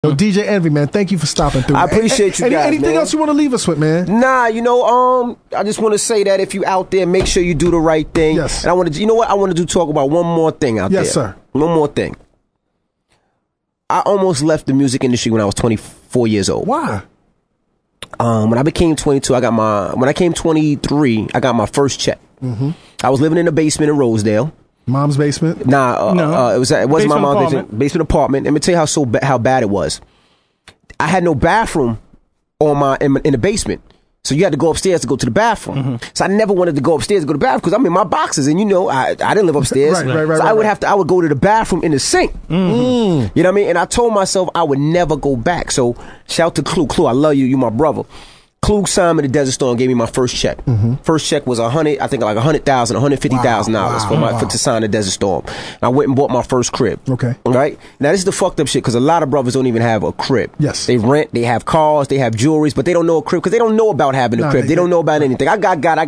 Yo, DJ Envy, man, thank you for stopping through. I appreciate you guys, Anything man. else you want to leave us with, man? Nah, I just want to say that if you out there, make sure you do the right thing. Yes. And I want to, I want to talk about one more thing out there. Yes, sir. One more thing. I almost left the music industry when I was 24 years old. Why? When I became 22, when I came 23, I got my first check. Mm-hmm. I was living in a basement in Rosedale. Mom's basement? Nah, No. it wasn't my mom's apartment. basement apartment. Let me tell you how bad it was. I had no bathroom in the basement, so you had to go upstairs to go to the bathroom. Mm-hmm. So I never wanted to go upstairs to go to the bathroom because I'm in my boxes, and I didn't live upstairs. Right, so I would go to the bathroom in the sink. Mm-hmm. You know what I mean? And I told myself I would never go back. So shout out to Clue. Clue, I love you. You my brother. Klug signed me to Desert Storm, gave me my first check. Mm-hmm. First check was $150,000, $150,000 to sign the Desert Storm. And I went and bought my first crib. Okay. Right? Now, this is the fucked up shit because a lot of brothers don't even have a crib. Yes. They rent, they have cars, they have jewelries, but they don't know a crib because they don't know about having a crib. They don't know about anything. I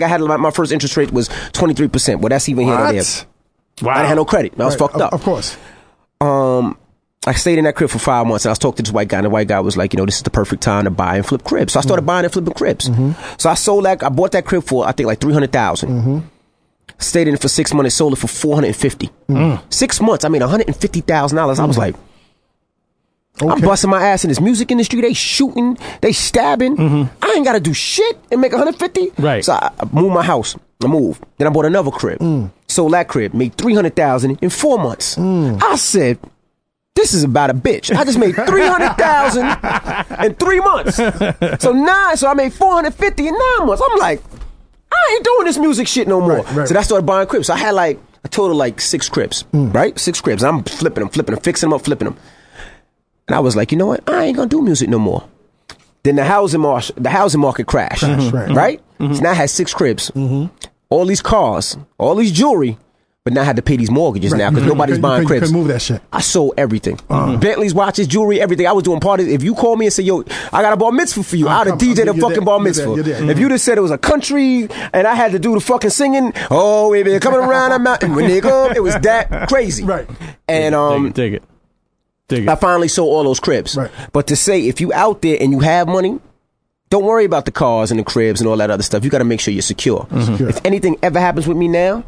had my first interest rate was 23%. Well, that's even here or there. Wow. I didn't have no credit. I was fucked up. Of course. I stayed in that crib for 5 months, and I was talking to this white guy, and the white guy was like, this is the perfect time to buy and flip cribs. So I started buying and flipping cribs. Mm-hmm. So I bought that crib for, I think, like $300,000. Mm-hmm. Stayed in it for 6 months, and sold it for $450,000. Mm. 6 months, I made $150,000. I was like, I'm busting my ass in this music industry. They shooting, they stabbing. Mm-hmm. I ain't got to do shit and make $150,000. Right. So I moved my house. I moved. Then I bought another crib. Sold that crib, made $300,000 in 4 months. I said, this is about a bitch. I just made $300,000 in 3 months. So I made $450,000 in 9 months. I'm like, I ain't doing this music shit no more. Right. So I started buying cribs. So I had a total of 6 cribs, right? 6 cribs. I'm flipping them, fixing them up, flipping them. And I was like, you know what? I ain't gonna do music no more. Then the housing market crashed, right? Mm-hmm. So now I had 6 cribs, all these cars, all these jewelry. But now I had to pay these mortgages now because nobody's buying cribs. You couldn't move that shit. I sold everything. Bentleys, watches, jewelry, everything. I was doing parties. If you call me and say, yo, I got a bar mitzvah for you, I'd have DJ the fucking bar mitzvah. If you just said it was a country and I had to do the fucking singing, oh, baby, coming around that mountain, nigga, it was that crazy. Right. And dig it. I finally sold all those cribs. Right. But to say, if you out there and you have money, don't worry about the cars and the cribs and all that other stuff. You got to make sure you're secure. If anything ever happens with me now,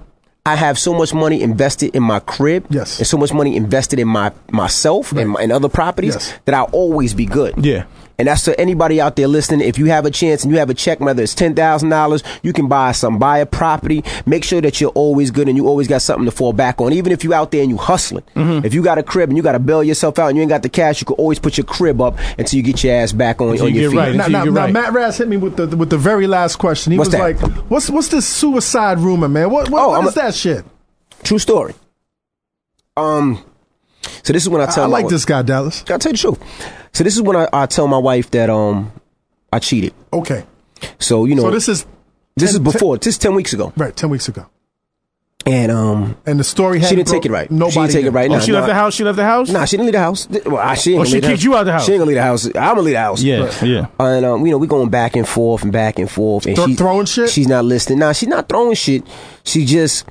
I have so much money invested in my crib, and so much money invested in myself and other properties that I'll always be good. Yeah. And that's to anybody out there listening. If you have a chance and you have a check, whether it's $10,000, you can buy a property. Make sure that you're always good and you always got something to fall back on. Even if you out there and you hustling, if you got a crib and you got to bail yourself out and you ain't got the cash, you can always put your crib up until you get your ass back on your feet. Right. Now, Matt Raz hit me with the very last question. He was like, "What's this suicide rumor, man? What is that shit?" True story. So this is when I tell. I like this guy, Dallas. I'll tell you the truth. So this is when I tell my wife that I cheated. Okay. So So this is before. This is 10 weeks ago. Right, 10 weeks ago. And the story she didn't take it right. Nobody she didn't take it right. Oh, she left the house. She left the house. Nah, she didn't leave the house. Well, she kicked you out the house. She ain't gonna leave the house. I'm gonna leave the house. Yeah. And we going back and forth and back and forth. And she's throwing shit. She's not listening. Nah, she's not throwing shit. She just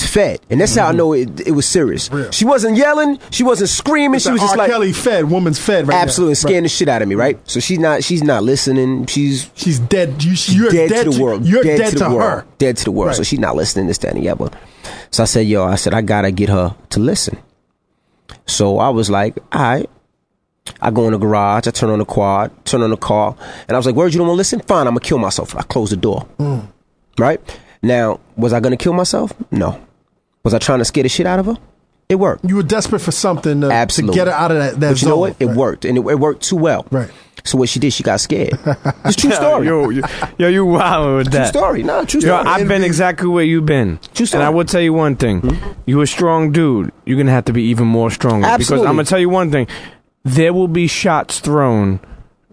fed, and that's how I know it was serious. Real. She wasn't yelling. She wasn't screaming. She was just R. Kelly fed, woman's fed. Right. Absolutely, scaring the shit out of me. Right. So she's not listening. She's dead. You're dead to the world. You're dead to her. Dead to the world. Right. So she's not listening. This, that, and the other. So I said, I gotta get her to listen. So I was like, all right. I go in the garage. I turn on the quad. Turn on the car. And I was like, word, you don't want to listen? Fine, I'm gonna kill myself. I close the door. Right. Now, was I gonna kill myself? No. Was I trying to scare the shit out of her? It worked. You were desperate for something to get her out of that but zone. You know what? It worked, and it worked too well. Right. So what she did, she got scared. It's true story. Yo, you wildin' with that. True story. No, true story. I've been exactly where you've been. True story. And I will tell you one thing. You a strong dude. You're going to have to be even more stronger. Absolutely. Because I'm going to tell you one thing. There will be shots thrown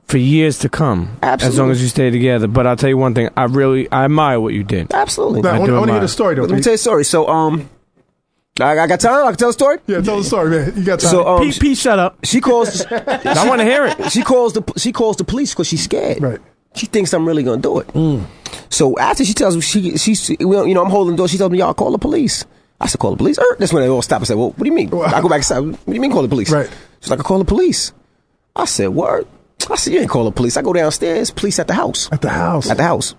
for years to come. Absolutely. As long as you stay together. But I'll tell you one thing. I admire what you did. Absolutely. Now, I want to hear the story, though. Let me tell you a story. So, I got time? I can tell a story? Yeah, tell the story, man. You got time. So, Pete, shut up. She calls. I want to hear it. She calls the police because she's scared. Right. She thinks I'm really gonna do it. So after she tells me I'm holding the door, she tells me, y'all call the police. I said, call the police? That's when they all stop and say, well, what do you mean? I go back inside. What do you mean call the police? Right. She's like, I call the police. I said, word? I said, you ain't call the police. I go downstairs, police at the house. At the house. At the house.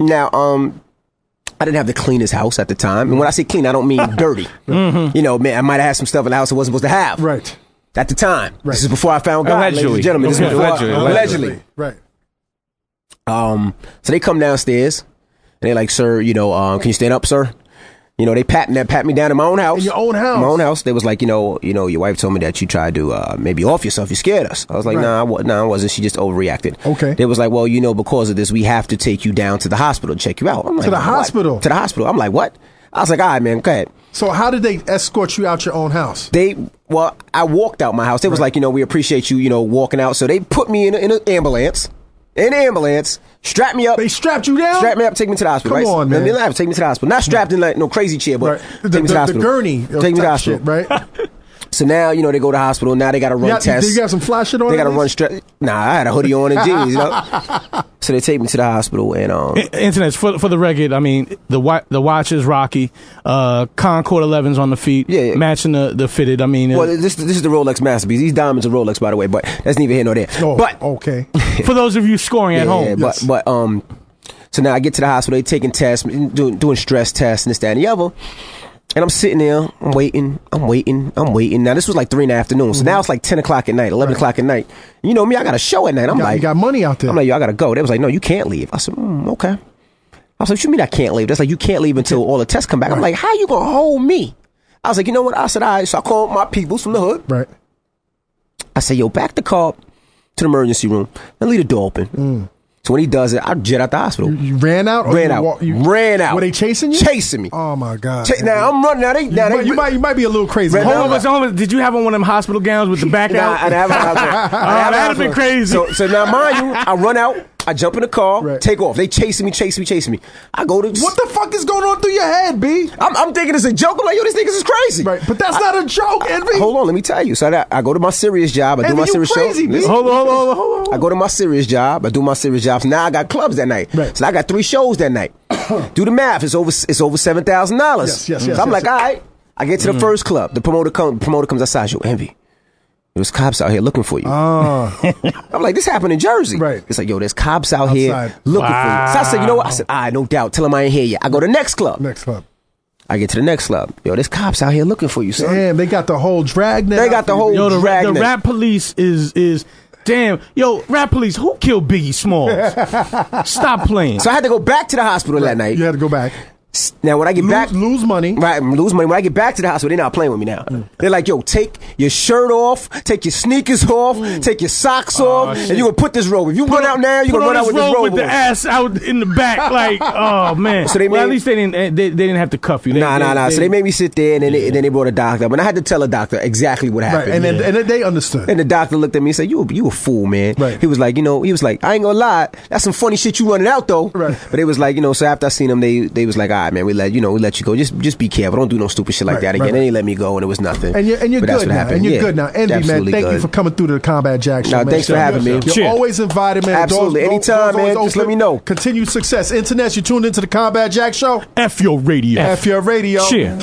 Now, I didn't have the cleanest house at the time. And when I say clean, I don't mean dirty. You know, man, I might have had some stuff in the house I wasn't supposed to have. Right. At the time. Right. This is before I found God, ladies and gentlemen. This is before allegedly. Right. So they come downstairs and they're like, sir, you know, can you stand up, sir? You know, they pat me down in my own house. In your own house? My own house. They was like, you know, your wife told me that you tried to maybe off yourself. You scared us. I was like, nah, I wasn't. She just overreacted. Okay. They was like, well, you know, because of this, we have to take you down to the hospital to check you out. I'm like, to the hospital? To the hospital. I'm like, what? I was like, all right, man, go ahead. So how did they escort you out your own house? Well, I walked out my house. They was like, you know, we appreciate you, you know, walking out. So they put me in an ambulance. Strapped me up. They strapped you down? Strapped me up, take me to the hospital. Come on, man. Take me to the hospital. Not strapped in like no crazy chair, but take me to the hospital. The gurney. Take me to the hospital. Shit, right? So now, you know, they go to the hospital. Now they got to run tests. You got some fly shit on? They got to run stress. Nah, I had a hoodie on and jeans, you know. So they take me to the hospital and Internet for the record. I mean, the watch is Rocky. Concord 11's on the feet, matching the fitted. I mean, well, this is the Rolex masterpiece. These diamonds are Rolex, by the way, but that's neither here nor there. Oh, but okay. For those of you scoring at home, but so now I get to the hospital. They taking tests, doing stress tests and this, that, and the other. And I'm sitting there, I'm waiting. Now, this was like 3 in the afternoon. So now it's like 10 o'clock at night, 11 o'clock at night. You know me, I got a show at night. You got money out there. I'm like, yo, I got to go. They was like, no, you can't leave. I said, okay. I was like, what you mean I can't leave? That's like, you can't leave until all the tests come back. I'm like, how you going to hold me? I was like, you know what? I said, all right. So I called my peoples from the hood. Right. I said, yo, back the car to the emergency room and leave the door open. So when he does it, I jet out the hospital. You ran out? Ran out. Were they chasing you? Chasing me. Oh, my God. Now, I'm running. You might be a little crazy. Hold on. Did you have on one of them hospital gowns with the back out? I didn't have that would have been crazy. So now, mind you, I run out. I jump in the car, take off. They chasing me. I go to... What the fuck is going on through your head, B? I'm thinking it's a joke. I'm like, yo, these niggas is crazy. Right, but that's not a joke, Envy. Hold on, let me tell you. So I go to my serious job. I do my serious show. Hold on. I go to my serious job. I do my serious job. So now I got clubs that night. Right. So I got 3 shows that night. Do the math. It's over $7,000. Yes. So I'm like, all right. I get to the first club. The promoter comes outside. Yo, Envy, there's cops out here looking for you. I'm like, this happened in Jersey. Right. It's like, yo, there's cops out here looking for you. So I said, you know what? I said, all right, no doubt. Tell them I ain't here yet. I go to the next club. I get to the next club. Yo, there's cops out here looking for you, son. Damn, they got the whole dragnet. They got the whole dragnet. The rap police is damn. Yo, rap police, who killed Biggie Smalls? Stop playing. So I had to go back to the hospital that night. You had to go back. Now, when I get back... Lose money. Right, lose money. When I get back to the hospital, they're not playing with me now. They're like, yo, take your shirt off, take your sneakers off, take your socks off, and you're going to put this robe. If you run out now, you're going to run out with this robe with the ass out in the back, like, oh, man. So at least they didn't have to cuff you. Nah. So they made me sit there, and then they brought a doctor. But I had to tell a doctor exactly what happened. Right, and they understood. And the doctor looked at me and said, you a fool, man. Right. He was like, I ain't going to lie. That's some funny shit you running out, though. Right. But it was like, so after I seen them, they was like, all right, man, we let you go. Just be careful. Don't do no stupid shit like that again. Right. And they let me go, and it was nothing. And you're good now. And you're good now. Envy, man, thank you for coming through to the Combat Jack show. No, thanks for having me. You're always invited, man. Absolutely. Anytime, man. Just let me know. Continued success. Internet, you tuned into the Combat Jack show. F your radio. F your radio. Cheer.